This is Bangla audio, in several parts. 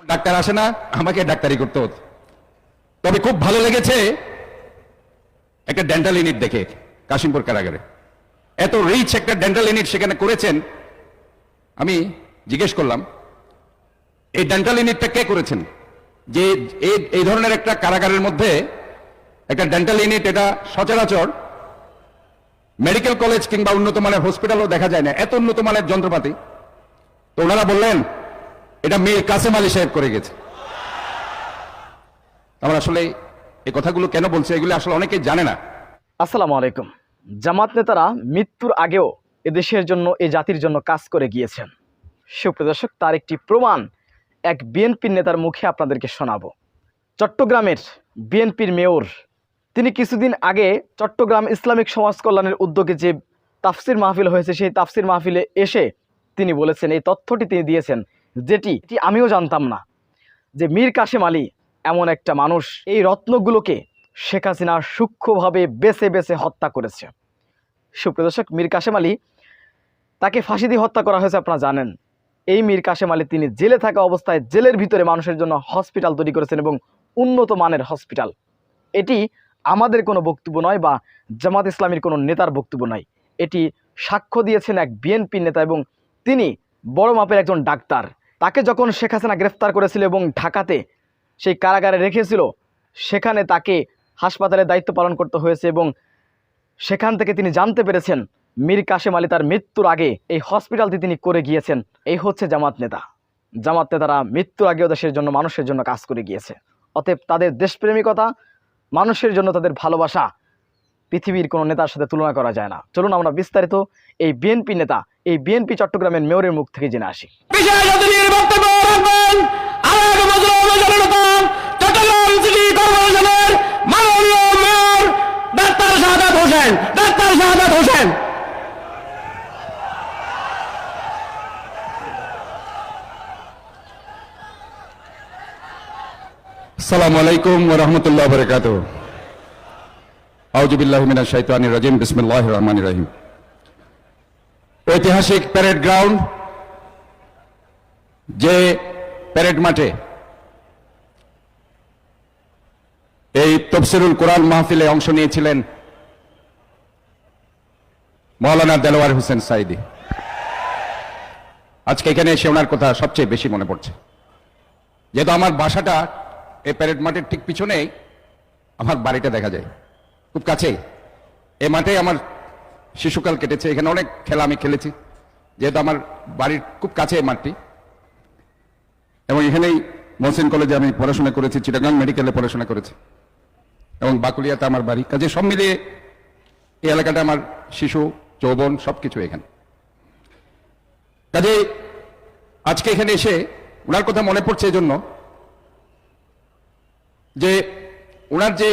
ডাক্তার আসে না, আমাকে ডাক্তারি করতে হতো। তবে খুব ভালো লেগেছে একটা ডেন্টাল ইউনিট দেখে কাশিমপুর কারাগারে। এত রিচ একটা ডেন্টাল ইউনিট সেখানে করেছেন। আমি জিজ্ঞেস করলাম, এই ডেন্টাল ইউনিটটা কে করেছেন? যে এই ধরনের একটা কারাগারের মধ্যে একটা ডেন্টাল ইউনিট, এটা সচরাচর মেডিকেল কলেজ কিংবা উন্নত মানের হসপিটালও দেখা যায় না, এত উন্নত মানের যন্ত্রপাতি। তো ওনারা বললেন এটা মীর কাসেম আলী সাহেব করে গেছে। আমরা আসলে এই কথাগুলো কেন বলছি, এগুলো আসলে অনেকেই জানে না। আসসালামু আলাইকুম। জামাত নেতারা মৃত্যুর আগেও এদেশের জন্য, এই জাতির জন্য কাজ করে গিয়েছেন। সুপ্রিয় দর্শক, তার একটি প্রমাণ এক বিএনপির নেতার মুখে আপনাদেরকে শোনাবো। চট্টগ্রামের বিএনপির মেয়র, তিনি কিছুদিন আগে চট্টগ্রাম ইসলামিক সমাজ কল্যাণের উদ্যোগে যে তাফসির মাহফিল হয়েছে, সেই তাফসির মাহফিলে এসে তিনি বলেছেন, এই তথ্যটি তিনি দিয়েছেন, যেটি আমিও জানতাম না, যে মীর কাসেম আলী এমন একটা মানুষ, এই রত্নগুলোকে শেখ হাসিনা সূক্ষ্মভাবে বেছে বেছে হত্যা করেছে। সুপ্রিয় দর্শক, মীর কাসেম আলী, তাকে ফাঁসি দিয়ে হত্যা করা হয়েছে, আপনারা জানেন। এই মীর কাসেম আলী তিনি জেলে থাকা অবস্থায় জেলের ভিতরে মানুষের জন্য হসপিটাল তৈরি করেছেন, এবং উন্নত মানের হসপিটাল। এটি আমাদের কোনো বক্তব্য নয় বা জামাত ইসলামীর কোনো নেতার বক্তব্য নয়, এটি সাক্ষ্য দিয়েছেন এক বিএনপি নেতা, এবং তিনি বড় মাপের একজন ডাক্তার। তাকে যখন শেখ হাসিনা গ্রেফতার করেছিল এবং ঢাকাতে সেই কারাগারে রেখেছিল, সেখানে তাকে হাসপাতালে দায়িত্ব পালন করতে হয়েছে, এবং সেখান থেকে তিনি জানতে পেরেছেন মীর কাসেম আলী তার মৃত্যুর আগে এই হসপিটালটি তিনি করে গিয়েছেন। এই হচ্ছে জামাত নেতা। জামাত নেতারা মৃত্যুর আগেও দেশের জন্য, মানুষের জন্য কাজ করে গিয়েছে। অতএব তাদের দেশপ্রেমিকতা, মানুষের জন্য তাদের ভালোবাসা পৃথিবীর কোনো নেতার সাথে তুলনা করা যায় না। চলুন আমরা বিস্তারিত এই বিএনপি নেতা, এই বিএনপি চট্টগ্রামের মেয়রের মুখ থেকে জেনে আসি। আসসালামু আলাইকুম ওয়া রাহমাতুল্লাহি ওয়া বারাকাতুহু। আউযু বিল্লাহি মিনাশ শাইতানির রাজিম। বিসমিল্লাহির রহমানির রহিম। ঐতিহাসিক প্যারেড গ্রাউন্ড, যে প্যারেড মাঠে এই তাফসীরুল কোরআন মাহফিলে অংশ নিয়েছিলেন মাওলানা দেলোয়ার হোসেন সাঈদী। আজকে এখানে এসে ওনার কথা সবচেয়ে বেশি মনে পড়ছে, যেহেতু আমার বাসাটা এই প্যারেড মাঠের ঠিক পিছনেই আমার বাড়িটা দেখা যায়, খুব কাছেই। এই মাঠে আমার শিশুকাল কেটেছে, এখানে অনেক খেলা আমি খেলেছি, যেহেতু আমার বাড়ির খুব কাছে এই মাঠটি। এবং এখানেই মহসিন কলেজে আমি পড়াশোনা করেছি, চিটাগাং মেডিকেলে পড়াশোনা করেছি, এবং বাকুলিয়াতে আমার বাড়ি। কাজে সব মিলিয়ে এই এলাকাটা আমার শিশু যৌবন সবকিছু এখানে। কাজে আজকে এখানে এসে ওনার কথা মনে পড়ছে এই জন্য যে ওনার যে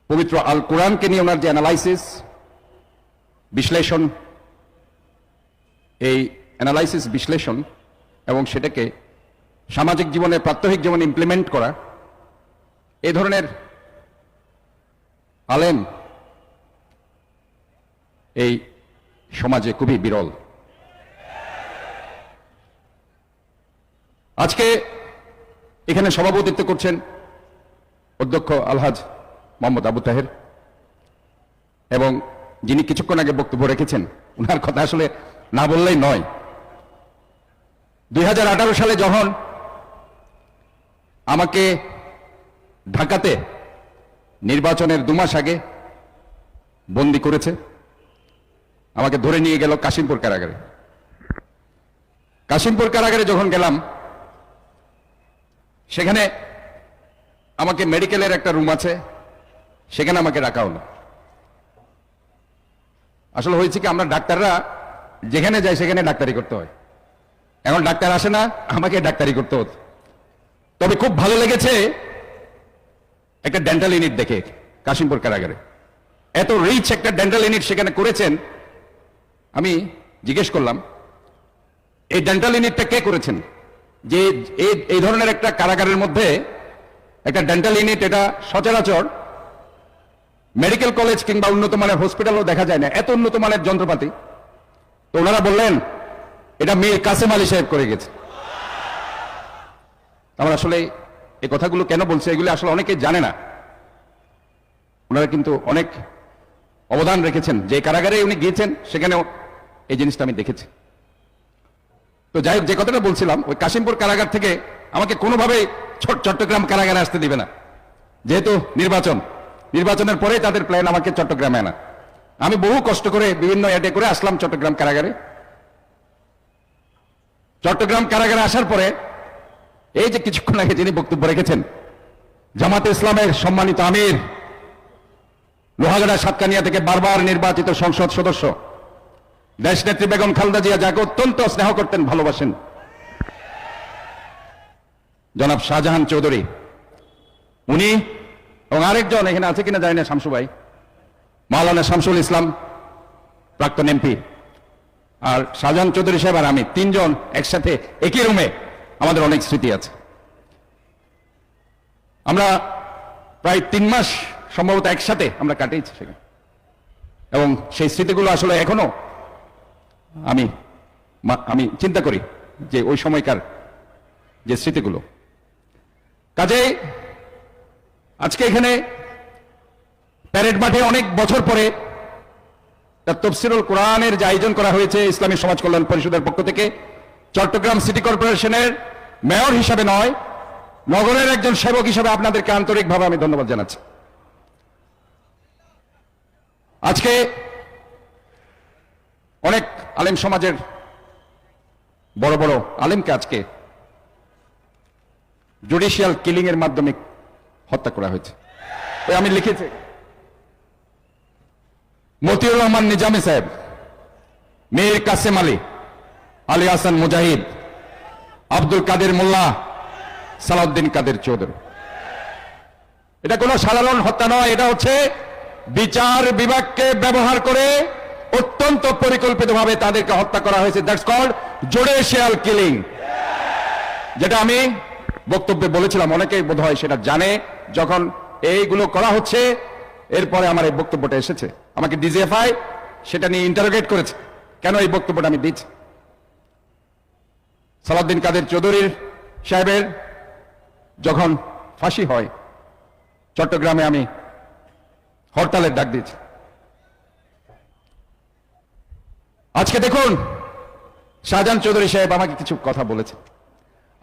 পবিত্র আল কোরআনকে নিয়ে ওনার যে অ্যানালাইসিস, বিশ্লেষণ, এই অ্যানালাইসিস বিশ্লেষণ এবং সেটাকে সামাজিক জীবনে, প্রাত্যহিক জীবনে ইমপ্লিমেন্ট করা, এই ধরনের আলেম এই সমাজে খুবই বিরল। আজকে এখানে সভাপতিত্ব করছেন অধ্যক্ষ আলহাজ মোহাম্মদ আবু তাহের, এবং যিনি কিছুক্ষণ আগে বক্তব্য রেখেছেন, ওনার কথা আসলে না বললেই নয়। 2018 সালে যখন আমাকে ঢাকাতে নির্বাচনের 2 মাস আগে বন্দী করেছে, আমাকে ধরে নিয়ে গেল কাশিমপুর কারাগারে। কাশিমপুর কারাগারে যখন গেলাম, সেখানে আমাকে মেডিকেলের একটা রুম আছে, সেখানে আমাকে রাখা হলো। আসলে হয়েছে কি, আমরা ডাক্তাররা যেখানে যাই সেখানে ডাক্তারি করতে হয়। এখন ডাক্তার আসে না, আমাকে ডাক্তারি করতে হতো। তবে খুব ভালো লেগেছে একটা ডেন্টাল ইউনিট দেখে কাশিমপুর কারাগারে। এত রিচ একটা ডেন্টাল ইউনিট সেখানে করেছেন। আমি জিজ্ঞেস করলাম, এই ডেন্টাল ইউনিটটা কে করেছেন? যে এই ধরনের একটা কারাগারের মধ্যে একটা ডেন্টাল ইউনিট, এটা সচরাচর মেডিকেল কলেজ কিংবা উন্নত মানের হসপিটালও দেখা যায় না, এত উন্নত মানের যন্ত্রপাতি। তো ওনারা বললেন এটা মীর কাসেম আলী সাহেব করে গেছে। আমার আসলে এই কথাগুলো কেন বলছে, এগুলো আসলে অনেকেই জানে না। ওনারা কিন্তু অনেক অবদান রেখেছেন, যে কারাগারে উনি গিয়েছেন সেখানেও এই জিনিসটা আমি দেখেছি। তো যাই হোক, যে কথাটা বলছিলাম, ওই কাশিমপুর কারাগার থেকে আমাকে কোনোভাবেই চট্টগ্রাম কারাগারে আসতে দিবে না, যেহেতু নির্বাচনের পরে তাদের প্ল্যান আমাকে চট্টগ্রামে আনা। আমি বহু কষ্ট করে বিভিন্ন অ্যাডে করে আসলাম চট্টগ্রাম কারাগারে। চট্টগ্রাম কারাগারে আসার পরে এই যে কিছুক্ষণ আগে যিনি বক্তব্য রেখেছেন, জামাতে ইসলামের সম্মানিত আমির, লোহাগাড়া সাতকানিয়া থেকে বারবার নির্বাচিত সংসদ সদস্য, দেশনেত্রী বেগম খালেদা জিয়া, যাকে অত্যন্ত স্নেহ করতেন, ভালোবাসেন, জনাব শাহজাহান চৌধুরী, উনি এবং আরেকজন এখানে আছে কিনা জানি না, শামসু ভাই, মাওলানা শামসুল ইসলাম, প্রাক্তন এমপি, আর শাহজাহান চৌধুরী সাহেব আর আমি, তিনজন একসাথে একই রুমে, আমাদের অনেক স্মৃতি আছে। আমরা প্রায় 3 মাস সম্ভবত একসাথে আমরা কাটিয়েছি সেখানে, এবং সেই স্মৃতিগুলো আসলে এখনো আমি চিন্তা করি যে ওই সময়কার যে স্মৃতিগুলো। কাজে আজকে এখানে প্যারেড মাঠে অনেক বছর পরে তফসিরুল কোরআনের যে আয়োজন করা হয়েছে ইসলামী সমাজ কল্যাণ পরিষদের পক্ষ থেকে, চট্টগ্রাম সিটি কর্পোরেশনের মেয়র হিসাবে নয়, নগরের একজন সেবক হিসাবে আপনাদেরকে আন্তরিকভাবে আমি ধন্যবাদ জানাচ্ছি। আজকে অনেক আলেম সমাজের বড় বড় আলেমকে আজকে জুডিশিয়াল কিলিং এর মাধ্যমে হত্যা করা হয়েছে। আমি লিখেছি, মতিউর রহমান নিজামী সাহেব, মীর কাসেম আলী, আলী হাসান মুজাহিদ, আব্দুল কাদের মোল্লা, সালাউদ্দিন কাদের চৌধুরী। এটা কোনো সাধারণ হত্যা নয়, এটা হচ্ছে বিচার বিভাগকে ব্যবহার করে অত্যন্ত পরিকল্পিতভাবে তাদেরকে হত্যা করা হয়েছে। দ্যাটস কল্ড জুডিশিয়াল কিলিং, যেটা আমি বক্তব্যে বলেছিলাম, অনেকেই বোধহয় সেটা জানে। যখন এইগুলো করা হচ্ছে, এরপরে আমার এই বক্তব্যটা এসেছে, আমাকে ডিজিএফআই সেটা নিয়ে ইন্টারোগেট করেছে, কেন এই বক্তব্যটা আমি দিচ্ছি। সালাউদ্দিন কাদের চৌধুরী সাহেবের যখন ফাঁসি হয়, চট্টগ্রামে আমি হরতালের ডাক দিয়েছি। আজকে দেখুন, শাহজাহান চৌধুরী সাহেব আমাকে কিছু কথা বলেছে।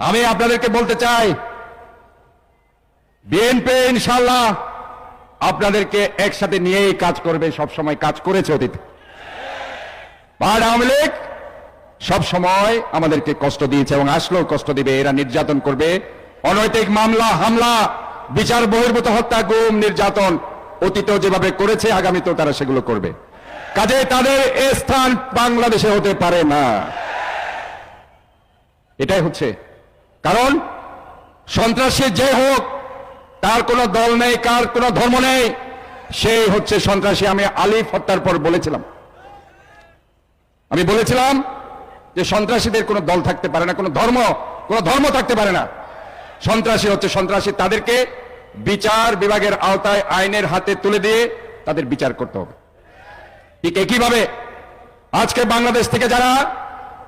আমি আপনাদেরকে বলতে চাই, বিএনপি ইনশাআল্লাহ আপনাদেরকে একসাথে নিয়েই কাজ করবে, সবসময় কাজ করেছে অতীতে। আর আওয়ামী লীগ সবসময় আমাদেরকে কষ্ট দিয়েছে এবং আসলেও কষ্ট দিবে। এরা নির্যাতন করবে, অনৈতিক মামলা, হামলা, বিচার বহির্ভূত হত্যা, গুম, নির্যাতন অতীতেও যেভাবে করেছে, আগামীতেও তারা সেগুলো করবে। কাজে তাদের স্থান বাংলাদেশে হতে পারে না, এটাই হচ্ছে কারণ। সন্ত্রাসী যে হোক, তার কোনো দল নেই, কার কোনো ধর্ম নেই, সেই হচ্ছে সন্ত্রাসী। আমি আলিফ হত্যার পর বলেছিলাম যে সন্ত্রাসীদের কোনো দল থাকতে পারে না, কোনো ধর্ম থাকতে পারে না। সন্ত্রাসী হচ্ছে সন্ত্রাসী, তাদেরকে বিচার বিভাগের আওতায় আইনের হাতে তুলে দিয়ে তাদের বিচার করতে হবে। ঠিক একইভাবে আজকে বাংলাদেশ থেকে যারা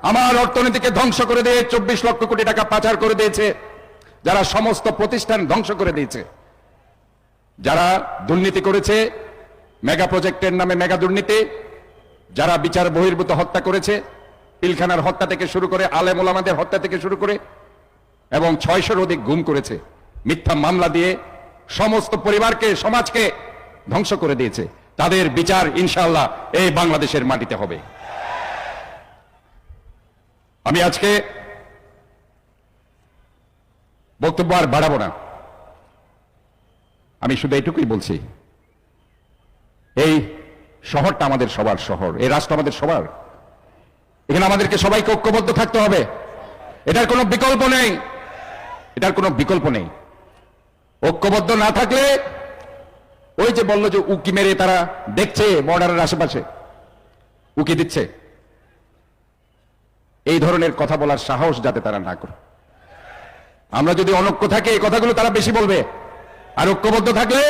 আমার অর্থনীতিকে ধ্বংস করে দিয়ে 24 লক্ষ কোটি টাকা পাচার করে দিয়েছে, যারা সমস্ত প্রতিষ্ঠান ধ্বংস করে দিয়েছে, যারা দুর্নীতি করেছে, মেগা প্রজেক্টের নামে মেগা দুর্নীতি, যারা বিচার বহির্ভূত হত্যা করেছে, পিলখানার হত্যা থেকে শুরু করে আলেম ওলামাদের হত্যা থেকে শুরু করে, এবং 600-র অধিক গুম করেছে, মিথ্যা মামলা দিয়ে সমস্ত পরিবারকে, সমাজকে ধ্বংস করে দিয়েছে, তাদের বিচার ইনশাআল্লাহ এই বাংলাদেশের মাটিতে হবে। আমি আজকে বক্তব্য আর বাড়াবো না, আমি শুধু এইটুকুই বলছি, এই শহরটা আমাদের সবার শহর, এই রাষ্ট্র আমাদের সবার। এখানে আমাদেরকে সবাইকে ঐক্যবদ্ধ থাকতে হবে, এটার কোনো বিকল্প নেই। ঐক্যবদ্ধ না থাকলে, ওই যে বললো যে উকি মেরে তারা দেখছে বর্ডারের আশেপাশে উকি দিচ্ছে, এই ধরনের কথা বলার সাহস যাতে তারা না করে। আমরা যদি অনৈক্য থাকি, এই কথাগুলো তারা বেশি বলবে, আর ঐক্যবদ্ধ থাকলে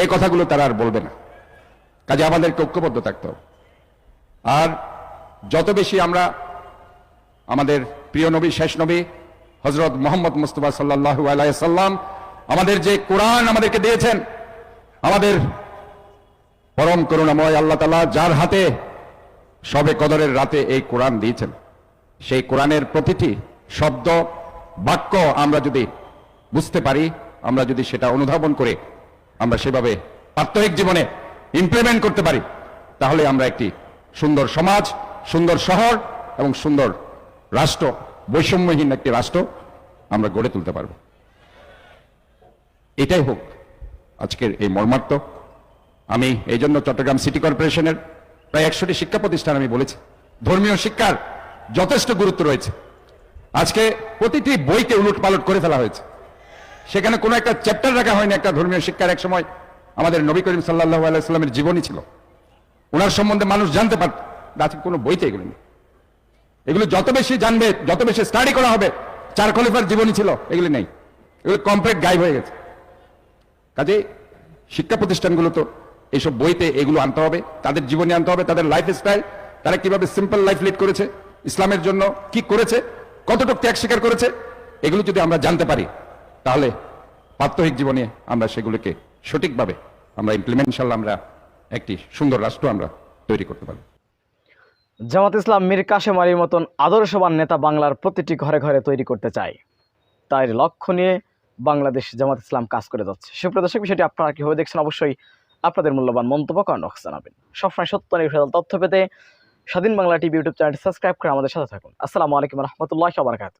এই কথাগুলো তারা আর বলবে না। কাজে আমাদেরকে ঐক্যবদ্ধ থাকতে হবে। আর যত বেশি আমরা আমাদের প্রিয় নবী, শেষ নবী হযরত মুহাম্মদ মুস্তাফা সাল্লাল্লাহু আলাইহি সাল্লাম আমাদের যে কোরআন আমাদেরকে দিয়েছেন, আমাদের পরম করুণাময় আল্লাহ তাআলা যার হাতে শবে কদরের রাতে এই কোরআন দিয়েছেন, সেই কোরআনের প্রতিটি শব্দ বাক্য আমরা যদি বুঝতে পারি, আমরা যদি সেটা অনুধাবন করে আমরা সেভাবে প্রাত্যহিক জীবনে ইমপ্লিমেন্ট করতে পারি, তাহলে আমরা একটি সুন্দর সমাজ, সুন্দর শহর এবং সুন্দর রাষ্ট্র, বৈষম্যহীন একটি রাষ্ট্র আমরা গড়ে তুলতে পারব। এটাই হোক আজকের এই মর্মার্থ। আমি এই জন্য চট্টগ্রাম সিটি কর্পোরেশনের প্রায় 100টি শিক্ষা প্রতিষ্ঠান আমি বলেছি, ধর্মীয় শিক্ষার যথেষ্ট গুরুত্ব রয়েছে। আজকে প্রতিটি বইকে উলট পালট করে ফেলা হয়েছে, সেখানে কোনো একটা চ্যাপ্টার রাখা হয়নি একটা ধর্মীয় শিক্ষার। এক সময় আমাদের নবী করিম সাল্লাল্লাহু আলাইহি সাল্লামের জীবনী ছিল, ওনার সম্বন্ধে মানুষ জানতে পারত, আজকে কোনো বইতে এগুলো নেই। এগুলো যত বেশি জানবে, যত বেশি স্টাডি করা হবে, 4 খলিফার জীবনী ছিল, এগুলি নেই, এগুলো কমপ্লিট গায়েব হয়ে গেছে। কাজে শিক্ষা প্রতিষ্ঠানগুলো তো এইসব বইতে এগুলো আনতে হবে, তাদের জীবনী আনতে হবে, তাদের লাইফ স্টাইল, তারা কিভাবে সিম্পল লাইফ লিড করেছে, ইসলামের জন্য কি করেছে, কতটুকু ত্যাগ স্বীকার করেছে, এগুলো যদি আমরা জানতে পারি, তাহলে প্রাত্যহিক জীবনে আমরা সেগুলোকে সঠিকভাবে আমরা ইমপ্লিমেন্ট, ইনশাআল্লাহ আমরা একটি সুন্দর রাষ্ট্র আমরা তৈরি করতে পারব। জামাত ইসলাম মীর কাসেম আলীর মতন আদর্শবান নেতা বাংলার প্রতিটি ঘরে ঘরে তৈরি করতে চায়, তাই লক্ষ্য নিয়ে বাংলাদেশ জামাত ইসলাম কাজ করে যাচ্ছে। সুপ্রিয় দর্শক, বিষয়টি আপনারা কিভাবে দেখছেন অবশ্যই আপনাদের মূল্যবান মন্তব্য কমেন্ট বক্সে জানাবেন। সবসময় সত্য নির্ভরশীল তথ্য পেতে স্বাধীন বাংলা টিভি ইউটিউব চ্যানেলটি সাবস্ক্রাইব করে আমাদের সাথে থাকুন। আসসালামু আলাইকুম রহমতুল্লাহি ওয়া বারাকাতুহু।